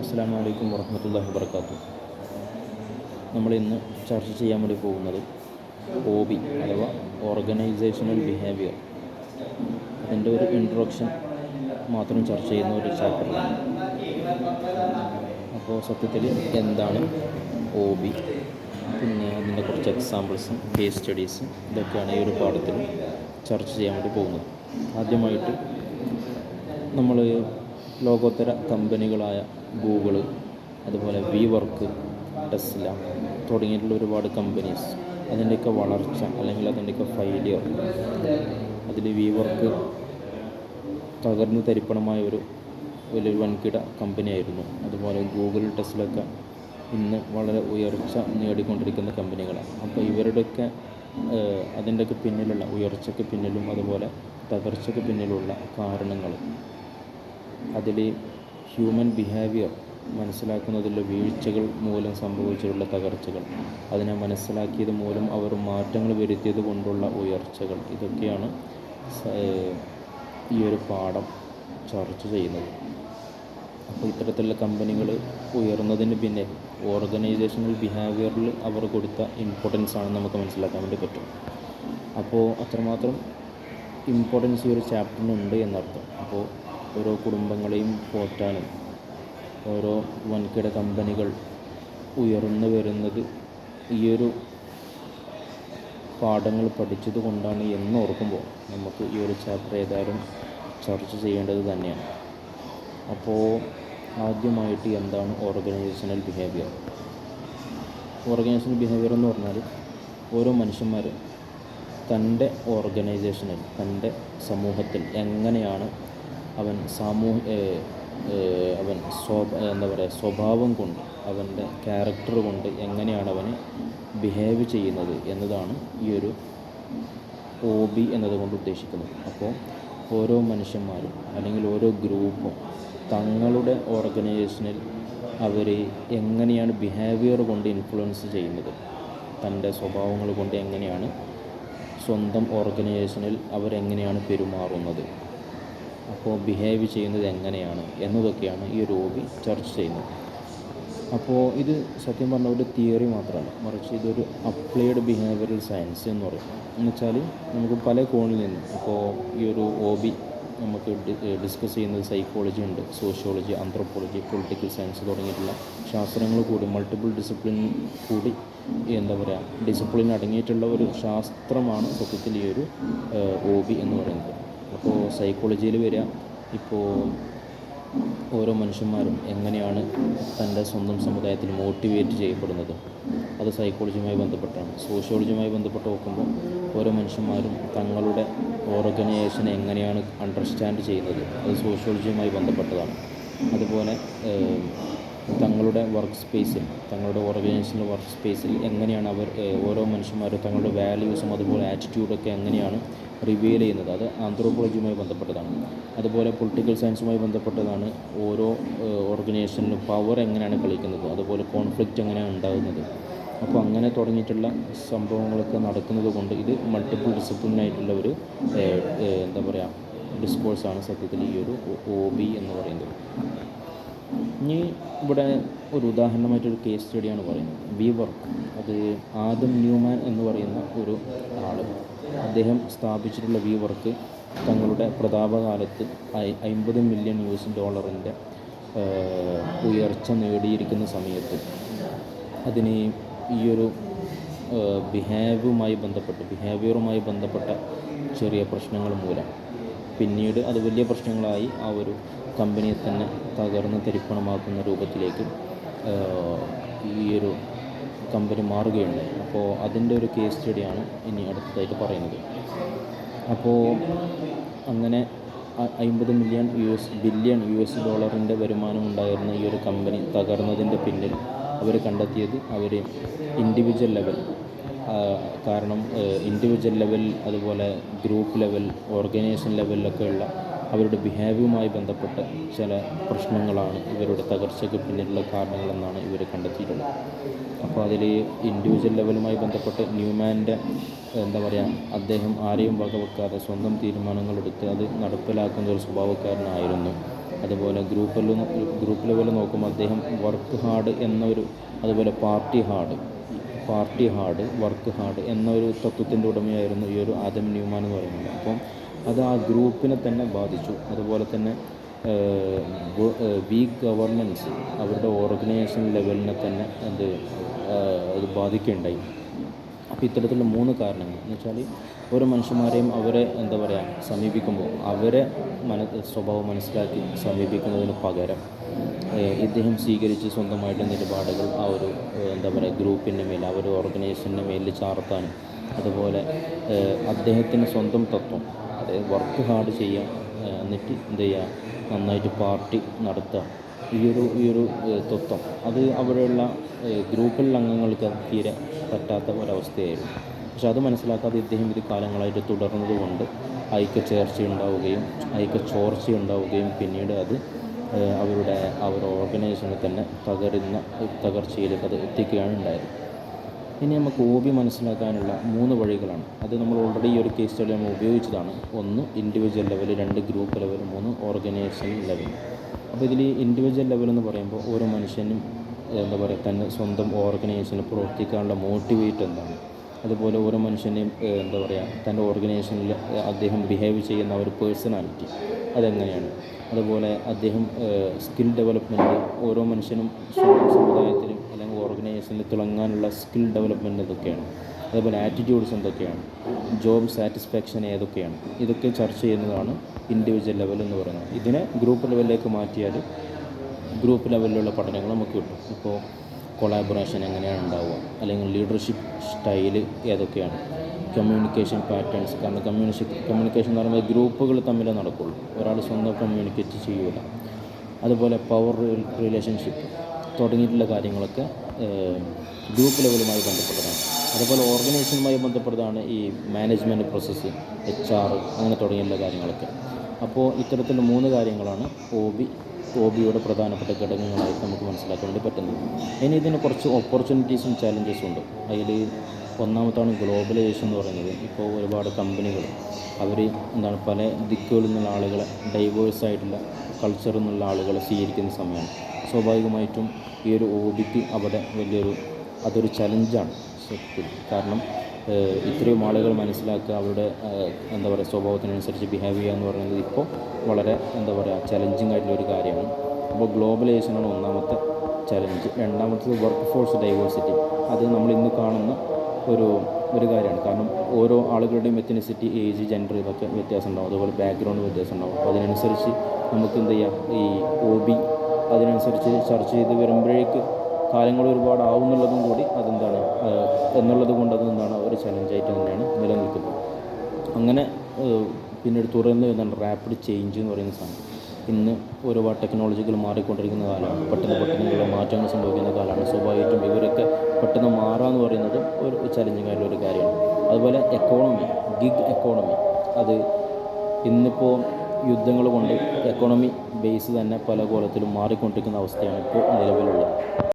അസ്സലാമു അലൈക്കും വറഹ്മത്തുള്ളാഹി വബറകാതുഹു. നമ്മൾ ഇന്ന് ചർച്ച ചെയ്യാൻ വേണ്ടി പോകുന്നത് OB അഥവാ ഓർഗനൈസേഷണൽ ബിഹേവിയർ. അതിൻ്റെ ഒരു ഇൻട്രൊഡക്ഷൻ മാത്രം ചർച്ച ചെയ്യുന്ന ഒരു ചാപ്റ്ററാണ്. അപ്പോൾ സത്യത്തിൽ എന്താണ് OB, പിന്നെ അതിൻ്റെ കുറച്ച് എക്സാമ്പിൾസും കേസ് സ്റ്റഡീസും ഇതൊക്കെയാണ് ഈ ഒരു പാഠത്തിൽ ചർച്ച ചെയ്യാൻ വേണ്ടി പോകുന്നത്. ആദ്യമായിട്ട് നമ്മൾ ലോകോത്തര കമ്പനികളായ ഗൂഗിള്, അതുപോലെ വർക്ക്, ടെസ്ല തുടങ്ങിയിട്ടുള്ള ഒരുപാട് കമ്പനീസ്, അതിൻ്റെയൊക്കെ വളർച്ച അല്ലെങ്കിൽ അതിൻ്റെയൊക്കെ ഫെയിലിയർ. അതിൽ വർക്ക് തകർന്ന് തരിപ്പണമായ വലിയൊരു വൻകിട കമ്പനിയായിരുന്നു. അതുപോലെ ഗൂഗിൾ, ടെസ്ലയൊക്കെ ഇന്ന് വളരെ ഉയർച്ച നേടിക്കൊണ്ടിരിക്കുന്ന കമ്പനികളാണ്. അപ്പോൾ ഇവരുടെയൊക്കെ അതിൻ്റെയൊക്കെ പിന്നിലുള്ള ഉയർച്ചയ്ക്ക് പിന്നിലും അതുപോലെ തകർച്ചയ്ക്ക് പിന്നിലുള്ള കാരണങ്ങൾ, അതിൽ ഹ്യൂമൻ ബിഹേവിയർ മനസ്സിലാക്കുന്നതിലുള്ള വീഴ്ചകൾ മൂലം സംഭവിച്ചിട്ടുള്ള തകർച്ചകൾ, അതിനെ മനസ്സിലാക്കിയത് മൂലം അവർ മാറ്റങ്ങൾ വരുത്തിയത് കൊണ്ടുള്ള ഉയർച്ചകൾ, ഇതൊക്കെയാണ് ഈ ഒരു പാഠം ചർച്ച ചെയ്യുന്നത്. അപ്പോൾ ഇത്തരത്തിലുള്ള കമ്പനികൾ ഉയർന്നതിന് പിന്നെ ഓർഗനൈസേഷണൽ ബിഹേവിയറിൽ അവർ കൊടുത്ത ഇമ്പോർട്ടൻസ് ആണ് നമുക്ക് മനസ്സിലാക്കാൻ വേണ്ടി പറ്റും. അപ്പോൾ അത്രമാത്രം ഇമ്പോർട്ടൻസ് ഈ ഒരു ചാപ്റ്ററിനുണ്ട് എന്നർത്ഥം. അപ്പോൾ ഓരോ കുടുംബങ്ങളെയും പോറ്റാനും ഓരോ വൻകിട കമ്പനികൾ ഉയർന്നു വരുന്നത് ഈ ഒരു പാഠങ്ങൾ പഠിച്ചത് കൊണ്ടാണ് എന്ന് ഓർക്കുമ്പോൾ നമുക്ക് ഈ ഒരു ചാപ്റ്റർ ഏതായാലും ചർച്ച ചെയ്യേണ്ടത് തന്നെയാണ്. അപ്പോൾ ആദ്യമായിട്ട് എന്താണ് ഓർഗനൈസേഷണൽ ബിഹേവിയർ? ഓർഗനൈസേഷണൽ ബിഹേവിയർ എന്ന് പറഞ്ഞാൽ ഓരോ മനുഷ്യന്മാരും തൻ്റെ ഓർഗനൈസേഷനിൽ, തൻ്റെ സമൂഹത്തിൽ എങ്ങനെയാണ് അവൻ സ്വഭാവം കൊണ്ട്, അവൻ്റെ ക്യാരക്ടർ കൊണ്ട് എങ്ങനെയാണ് അവന് ബിഹേവ് ചെയ്യുന്നത് എന്നതാണ് ഈ ഒരു OB എന്നതുകൊണ്ട് ഉദ്ദേശിക്കുന്നത്. അപ്പോൾ ഓരോ മനുഷ്യന്മാരും അല്ലെങ്കിൽ ഓരോ ഗ്രൂപ്പും തങ്ങളുടെ ഓർഗനൈസേഷനിൽ അവർ എങ്ങനെയാണ് ബിഹേവിയർ കൊണ്ട് ഇൻഫ്ലുവൻസ് ചെയ്യുന്നത്, തൻ്റെ സ്വഭാവങ്ങൾ കൊണ്ട് എങ്ങനെയാണ് സ്വന്തം ഓർഗനൈസേഷനിൽ അവരെങ്ങനെയാണ് പെരുമാറുന്നത്, അപ്പോൾ ബിഹേവ് ചെയ്യുന്നത് എങ്ങനെയാണ് എന്നതൊക്കെയാണ് ഈ ഒരു OB ചർച്ച ചെയ്യുന്നത്. അപ്പോൾ ഇത് സത്യം പറഞ്ഞ ഒരു തിയറി മാത്രമല്ല, മറിച്ച് ഇതൊരു അപ്ലൈഡ് ബിഹേവിയറൽ സയൻസ് എന്ന് പറയും. എന്നുവെച്ചാൽ നമുക്ക് പല കോണിൽ നിന്നും ഇപ്പോൾ ഈ ഒരു OB നമുക്ക് ഡിസ്കസ് ചെയ്യുന്നത് സൈക്കോളജി ഉണ്ട്, സോഷ്യോളജി, ആന്ത്രോപോളജി, പൊളിറ്റിക്കൽ സയൻസ് തുടങ്ങിയിട്ടുള്ള ശാസ്ത്രങ്ങൾ കൂടി, മൾട്ടിപ്പിൾ ഡിസിപ്ലിൻ കൂടി ഡിസിപ്ലിൻ അടങ്ങിയിട്ടുള്ള ഒരു ശാസ്ത്രമാണ് സത്യത്തിൽ ഈ ഒരു OB എന്ന് പറയുന്നത്. അപ്പോൾ സൈക്കോളജിയിൽ വരിക, ഇപ്പോൾ ഓരോ മനുഷ്യന്മാരും എങ്ങനെയാണ് തൻ്റെ സ്വന്തം സമുദായത്തിൽ മോട്ടിവേറ്റ് ചെയ്യപ്പെടുന്നത്, അത് സൈക്കോളജിയുമായി ബന്ധപ്പെട്ടാണ്. സോഷ്യോളജിയുമായി ബന്ധപ്പെട്ട് നോക്കുമ്പോൾ ഓരോ മനുഷ്യന്മാരും തങ്ങളുടെ ഓർഗനൈസേഷനെ എങ്ങനെയാണ് അണ്ടർസ്റ്റാൻഡ് ചെയ്യുന്നത്, അത് സോഷ്യോളജിയുമായി ബന്ധപ്പെട്ടതാണ്. അതുപോലെ തങ്ങളുടെ വർക്ക് സ്പേസിൽ, തങ്ങളുടെ ഓർഗനൈസേഷൻ്റെ വർക്ക് സ്പേസിൽ എങ്ങനെയാണ് ഓരോ മനുഷ്യന്മാരും തങ്ങളുടെ വാല്യൂസും അതുപോലെ ആറ്റിറ്റ്യൂഡൊക്കെ എങ്ങനെയാണ് റിവീൽ ചെയ്യുന്നത്, അത് ആന്ത്രോപോളജിയുമായി ബന്ധപ്പെട്ടതാണ്. അതുപോലെ പൊളിറ്റിക്കൽ സയൻസുമായി ബന്ധപ്പെട്ടതാണ്. ഓരോ ഓർഗനൈസേഷനിലും പവർ എങ്ങനെയാണ് കളിക്കുന്നത്, അതുപോലെ കോൺഫ്ലിക്റ്റ് എങ്ങനെയാണ് ഉണ്ടാകുന്നത്. അപ്പോൾ അങ്ങനെ തുടങ്ങിയിട്ടുള്ള സംഭവങ്ങളൊക്കെ നടക്കുന്നത് കൊണ്ട് ഇത് മൾട്ടിപ്പിൾ ഡിസിപ്ലിനായിട്ടുള്ള ഒരു ഡിസ്കോഴ്സാണ് സത്യത്തിൽ ഈ ഒരു OB എന്ന് പറയുന്നത്. ഇനി ഇവിടെ ഒരു ഉദാഹരണമായിട്ടൊരു കേസ് സ്റ്റഡിയാണ് പറയുന്നത്. വർക്ക്, അത് ആദം ന്യൂമാൻ എന്ന് പറയുന്ന ഒരു ആൾ, അദ്ദേഹം സ്ഥാപിച്ചിട്ടുള്ള വർക്ക് തങ്ങളുടെ പ്രതാപകാലത്ത് $50 മില്യൺ ഉയർച്ച നേടിയിരിക്കുന്ന സമയത്ത് അതിന് ഈ ഒരു ബിഹേവിയറുമായി ബന്ധപ്പെട്ട ചെറിയ പ്രശ്നങ്ങൾ മൂലം പിന്നീട് അത് വലിയ പ്രശ്നങ്ങളായി ആ ഒരു കമ്പനിയെ തന്നെ തകർന്ന് തരിപ്പണമാക്കുന്ന രൂപത്തിലേക്ക് ഈ ഒരു കമ്പനി മാറുകയുണ്ടായി. അപ്പോൾ അതിൻ്റെ ഒരു കേസ് സ്റ്റഡിയാണ് ഇനി അടുത്തതായിട്ട് പറയുന്നത്. അപ്പോൾ അങ്ങനെ $50 ബില്യൺ വരുമാനം ഉണ്ടായിരുന്ന ഈ ഒരു കമ്പനി തകർന്നതിൻ്റെ പിന്നിൽ അവർ കണ്ടെത്തിയത് ഇൻഡിവിജ്വൽ ലെവൽ, കാരണം ഇൻഡിവിജ്വൽ ലെവൽ അതുപോലെ ഗ്രൂപ്പ് ലെവൽ, ഓർഗനൈസേഷൻ ലെവലിലൊക്കെ ഉള്ള അവരുടെ ബിഹേവിയറുമായി ബന്ധപ്പെട്ട ചില പ്രശ്നങ്ങളാണ് ഇവരുടെ തകർച്ചയ്ക്ക് പിന്നിലുള്ള കാരണങ്ങളെന്നാണ് ഇവർ കണ്ടെത്തിയിട്ടുള്ളത്. അപ്പോൾ അതിൽ ഇൻഡിവിജ്വൽ ലെവലുമായി ബന്ധപ്പെട്ട് ന്യൂമാൻ്റെ അദ്ദേഹം ആരെയും വകവെക്കാതെ സ്വന്തം തീരുമാനങ്ങളെടുത്ത് അത് നടപ്പിലാക്കുന്ന ഒരു സ്വഭാവക്കാരനായിരുന്നു. അതുപോലെ ഗ്രൂപ്പ് ലെവലിൽ നോക്കുമ്പോൾ അദ്ദേഹം വർക്ക് ഹാർഡ് എന്നൊരു, അതുപോലെ പാർട്ടി ഹാർഡ് വർക്ക് ഹാർഡ് എന്നൊരു തത്വത്തിൻ്റെ ഉടമയായിരുന്നു ഈ ഒരു ആദം ന്യൂമാൻ എന്ന് പറയുന്നത്. അപ്പം അത് ആ ഗ്രൂപ്പിനെ തന്നെ ബാധിച്ചു. അതുപോലെ തന്നെ വീക്ക് ഗവർണൻസ് അവരുടെ ഓർഗനൈസേഷൻ ലെവലിനെ തന്നെ അത് ബാധിക്കുകയുണ്ടായി. അപ്പോൾ ഇത്തരത്തിലുള്ള 3 കാരണങ്ങൾ എന്ന് വെച്ചാൽ ഓരോ മനുഷ്യന്മാരെയും അവരെ സമീപിക്കുമ്പോൾ അവരെ സ്വഭാവം മനസ്സിലാക്കി സമീപിക്കുന്നതിന് പകരം ഇദ്ദേഹം സ്വീകരിച്ച് സ്വന്തമായിട്ട് നിലപാടുകൾ ആ ഒരു ഗ്രൂപ്പിൻ്റെ മേൽ, ആ ഒരു ഓർഗനൈസേഷൻ്റെ മേലിൽ ചാർത്താനും, അതുപോലെ അദ്ദേഹത്തിന് സ്വന്തം തത്വം, അതായത് വർക്ക് ഹാർഡ് ചെയ്യുക, എന്നിട്ട് നന്നായിട്ട് പാർട്ടി നടത്തുക, ഈ ഒരു തത്വം അത് അവിടെയുള്ള ഗ്രൂപ്പിലുള്ള അംഗങ്ങൾക്ക് തീരെ പറ്റാത്ത ഒരവസ്ഥയായിരുന്നു. പക്ഷെ അത് മനസ്സിലാക്കാതെ ഇദ്ദേഹം ഇത് കാലങ്ങളായിട്ട് തുടർന്നതുകൊണ്ട് ഐക്യച്ചോർച്ചയുണ്ടാവുകയും പിന്നീട് അത് അവരുടെ ഓർഗനൈസേഷനെ തന്നെ തകർച്ചയിലേക്ക് അത് എത്തിക്കുകയാണ് ഉണ്ടായത്. ഇനി നമുക്ക് OB മനസ്സിലാക്കാനുള്ള 3 വഴികളാണ്. അത് നമ്മൾ ഓൾറെഡി ഈ ഒരു കേസ് സ്റ്റഡി നമ്മൾ ഉപയോഗിച്ചതാണ്. 1 individual level, 2 group level, 3 organisation level. അപ്പോൾ ഇതിൽ ഇൻഡിവിജ്വൽ ലെവൽ എന്ന് പറയുമ്പോൾ ഓരോ മനുഷ്യനും തന്നെ സ്വന്തം ഓർഗനൈസേഷനിൽ പ്രവർത്തിക്കാനുള്ള മോട്ടിവേറ്റ് എന്താണ്, അതുപോലെ ഓരോ മനുഷ്യനെയും തൻ്റെ ഓർഗനൈസേഷനിൽ അദ്ദേഹം ബിഹേവ് ചെയ്യുന്ന ഒരു പേഴ്സണാലിറ്റി അതെങ്ങനെയാണ്, അതുപോലെ അദ്ദേഹം സ്കിൽ ഡെവലപ്മെൻറ്റ്, ഓരോ മനുഷ്യനും സമുദായത്തിലും അല്ലെങ്കിൽ ഓർഗനൈസേഷനിൽ തിളങ്ങാനുള്ള സ്കിൽ ഡെവലപ്മെൻറ്റ് എന്തൊക്കെയാണ്, അതുപോലെ ആറ്റിറ്റ്യൂഡ്സ് എന്തൊക്കെയാണ്, ജോബ് സാറ്റിസ്ഫാക്ഷൻ ഏതൊക്കെയാണ്, ഇതൊക്കെ ചർച്ച ചെയ്യുന്നതാണ് ഇൻഡിവിജ്വൽ ലെവൽ എന്ന് പറയുന്നത്. ഇതിനെ ഗ്രൂപ്പ് ലെവലിലേക്ക് മാറ്റിയാൽ ഗ്രൂപ്പ് ലെവലിലുള്ള പഠനങ്ങൾ നമുക്ക് കിട്ടും. ഇപ്പോൾ കൊളാബറേഷൻ എങ്ങനെയാണ് ഉണ്ടാവുക, അല്ലെങ്കിൽ ലീഡർഷിപ്പ് സ്റ്റൈല് ഏതൊക്കെയാണ്, കമ്മ്യൂണിക്കേഷൻ പാറ്റേൺസ്. കാരണം കമ്മ്യൂണിക്കേഷൻ എന്ന് പറയുമ്പോൾ ഗ്രൂപ്പുകൾ തമ്മിലേ നടക്കുള്ളൂ, ഒരാൾ സ്വന്തം കമ്മ്യൂണിക്കേറ്റ് ചെയ്യൂല. അതുപോലെ പവർ റിലേഷൻഷിപ്പ് തുടങ്ങിയിട്ടുള്ള കാര്യങ്ങളൊക്കെ ഗ്രൂപ്പ് ലെവലുമായി ബന്ധപ്പെട്ടതാണ്. അതുപോലെ ഓർഗനൈസേഷനുമായി ബന്ധപ്പെട്ടതാണ് ഈ മാനേജ്മെൻറ്റ് പ്രോസസ്സ്, HR അങ്ങനെ തുടങ്ങിയുള്ള കാര്യങ്ങളൊക്കെ. അപ്പോൾ ഇത്തരത്തിലുള്ള 3 കാര്യങ്ങളാണ് OBയുടെ പ്രധാനപ്പെട്ട ഘടകങ്ങളായിട്ട് നമുക്ക് മനസ്സിലാക്കാൻ വേണ്ടി പറ്റുന്നത്. ഇനി ഇതിന് കുറച്ച് ഓപ്പർച്യൂണിറ്റീസും ചാലഞ്ചസും ഉണ്ട്. അതിൽ ഒന്നാമത്താണ് ഗ്ലോബലൈസേഷൻ എന്ന് പറയുന്നത്. ഇപ്പോൾ ഒരുപാട് കമ്പനികൾ അവർ പല ദിക്കുകളിൽ നിന്നുള്ള ആളുകളെ, ഡൈവേഴ്സായിട്ടുള്ള കൾച്ചറിൽ നിന്നുള്ള ആളുകളെ സ്വീകരിക്കുന്ന സമയമാണ്. സ്വാഭാവികമായിട്ടും ഈ ഒരു OBക്ക് അവിടെ അതൊരു ചലഞ്ചാണ് സത്യത്തിൽ. കാരണം ഇത്രയും ആളുകൾ മനസ്സിലാക്കുക, അവരുടെ സ്വഭാവത്തിനനുസരിച്ച് ബിഹേവ് ചെയ്യുക എന്ന് പറയുന്നത് ഇപ്പോൾ വളരെ ചലഞ്ചിങ് ആയിട്ടുള്ളൊരു കാര്യമാണ്. അപ്പോൾ ഗ്ലോബലൈസേഷനാണ് ഒന്നാമത്തെ ചലഞ്ച്. രണ്ടാമത്തത് വർക്ക് ഫോഴ്സ് ഡൈവേഴ്സിറ്റി. അത് നമ്മൾ ഇന്ന് കാണുന്ന ഒരു കാര്യമാണ്. കാരണം ഓരോ ആളുകളുടെയും എത്തിനിസിറ്റി, ഏജ്, ജെൻഡർ ഇതൊക്കെ വ്യത്യാസം ഉണ്ടാവും, അതുപോലെ ബാക്ക്ഗ്രൗണ്ട് വ്യത്യാസം ഉണ്ടാവും. അപ്പോൾ അതിനനുസരിച്ച് നമുക്ക് ഈ OB അതിനനുസരിച്ച് ചർച്ച ചെയ്ത് വരുമ്പോഴേക്ക് കാലങ്ങൾ ഒരുപാട് ആവുന്നുള്ളതും കൂടി എന്നുള്ളത് കൊണ്ട് ഒരു ചലഞ്ചായിട്ട് തന്നെയാണ് നിലനിൽക്കുന്നത്. അങ്ങനെ പിന്നീട് തുടർന്ന് റാപ്പിഡ് ചേഞ്ച് എന്ന് പറയുന്ന സാധനം. ഇന്ന് ഒരുപാട് ടെക്നോളജികൾ മാറിക്കൊണ്ടിരിക്കുന്ന കാലമാണ്, പെട്ടെന്നുള്ള മാറ്റങ്ങൾ സംഭവിക്കുന്ന കാലമാണ്. സ്വാഭാവികമായിട്ടും ഇവരൊക്കെ പെട്ടെന്ന് മാറാമെന്ന് പറയുന്നത് ഒരു ചലഞ്ചിങ് ആയിട്ടുള്ളൊരു കാര്യമാണ്. അതുപോലെ ഗിഗ് എക്കോണമി, അത് ഇന്നിപ്പോൾ യുദ്ധങ്ങൾ കൊണ്ട് എക്കോണമി ബേസ് തന്നെ പല കോലത്തിലും മാറിക്കൊണ്ടിരിക്കുന്ന അവസ്ഥയാണ് ഇപ്പോൾ നിലവിലുള്ളത്.